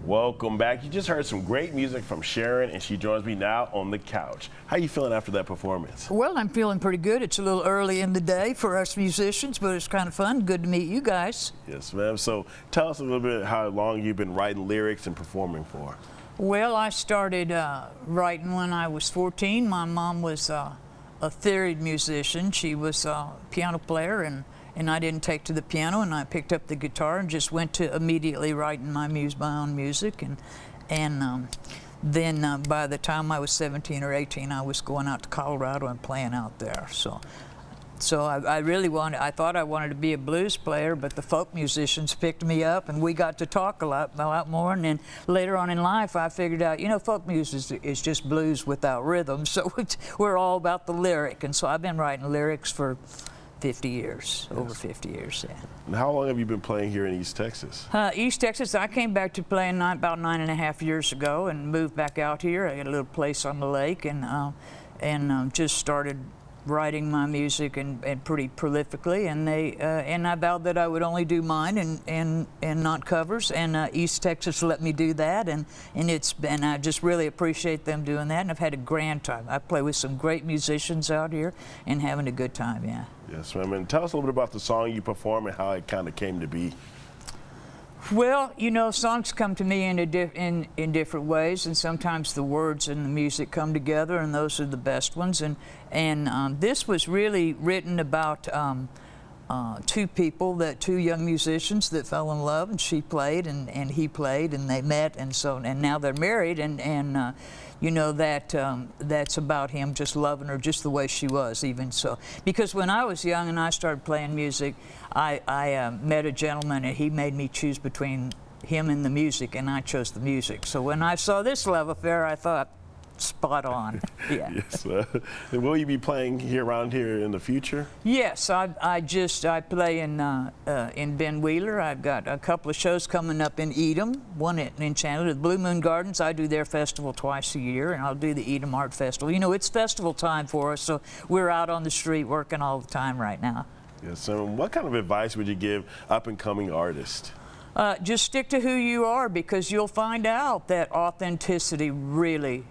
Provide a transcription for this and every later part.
Welcome back. You just heard some great music from Sharon, and she joins me now on the couch. How are you feeling after that performance? Well, I'm feeling pretty good. It's a little early in the day for us musicians, but it's kind of fun. Good to meet you guys. Yes, ma'am. So tell us a little bit how long you've been writing lyrics and performing for. Well, I started writing when I was 14. My mom was a theory musician. She was a piano player, and I didn't take to the piano, and I picked up the guitar and just went to immediately writing my own music. And then by the time I was 17 or 18, I was going out to Colorado and playing out there. So I really I thought I wanted to be a blues player, but the folk musicians picked me up, and we got to talk a lot more. And then later on in life, I figured out, you know, folk music is just blues without rhythm. So we're all about the lyric. And so I've been writing lyrics for 50 years, over 50 years, yeah. And how long have you been playing here in East Texas? East Texas, I came back to playing about 9.5 years ago and moved back out here. I got a little place on the lake, and just started writing my music and pretty prolifically, and I vowed that I would only do mine and not covers, and East Texas let me do that, and I just really appreciate them doing that, and I've had a grand time. I play with some great musicians out here and having a good time, yeah. Yes, ma'am. And tell us a little bit about the song you perform and how it kind of came to be. Well, you know, songs come to me in different ways, and sometimes the words and the music come together, and those are the best ones. And this was really written about two young musicians that fell in love, and she played and he played, and they met, and now they're married, and you know, that's about him just loving her just the way she was, even so. Because when I was young and I started playing music, I met a gentleman, and he made me choose between him and the music, and I chose the music. So when I saw this love affair, I thought, spot on. Yeah. Yes. And will you be playing around here in the future? Yes, I play in Ben Wheeler. I've got a couple of shows coming up in Edom, one in Chandler, the Blue Moon Gardens. I do their festival twice a year, and I'll do the Edom Art Festival. You know, it's festival time for us, so we're out on the street working all the time right now. Yes. So what kind of advice would you give up-and-coming artists? Just stick to who you are, because you'll find out that authenticity really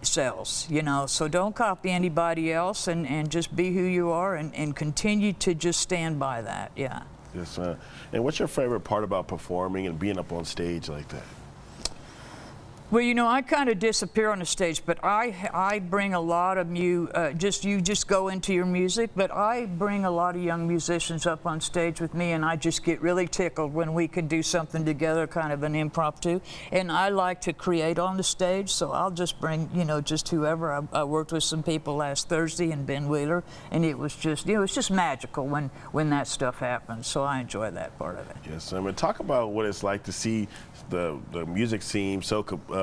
sells, you know, so don't copy anybody else, and just be who you are, and continue to just stand by that, yeah. Yes, and what's your favorite part about performing and being up on stage like that? Well, you know, I kind of disappear on the stage, but I bring a lot of you just go into your music, but I bring a lot of young musicians up on stage with me, and I just get really tickled when we can do something together, kind of an impromptu. And I like to create on the stage, so I'll just bring, you know, just whoever. I worked with some people last Thursday in Ben Wheeler, and it was just, you know, it's just magical when that stuff happens. So I enjoy that part of it. Yes, I mean, talk about what it's like to see the music scene,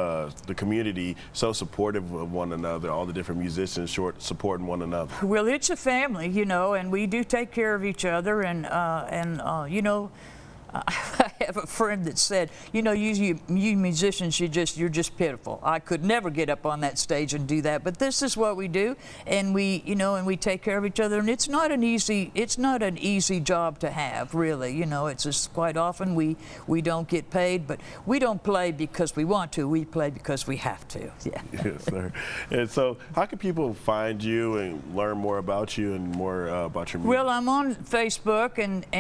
the community so supportive of one another, all the different musicians supporting one another. Well, it's a family, you know, and we do take care of each other, and you know, I have a friend that said, you know, you musicians, you're just pitiful. I could never get up on that stage and do that, but this is what we do, and we take care of each other, and it's not an easy job to have, really. You know, it's just quite often we don't get paid, but we don't play because we want to. We play because we have to. Yeah. Yes, sir. And so, how can people find you and learn more about you and more about your music? Well, I'm on Facebook and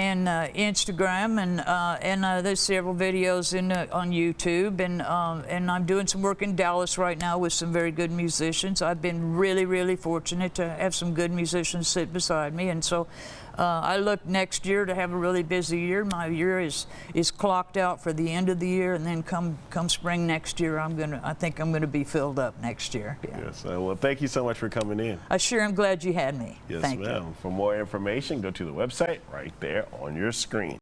Instagram, and there's several videos on YouTube, and I'm doing some work in Dallas right now with some very good musicians. I've been really fortunate to have some good musicians sit beside me, and so I look next year to have a really busy year. My year is clocked out for the end of the year, and then come spring next year, I think I'm gonna be filled up next year. Yeah. Yes. Well, thank you so much for coming in. I sure am glad you had me. Yes, thank ma'am. you. For more information, go to the website right there on your screen.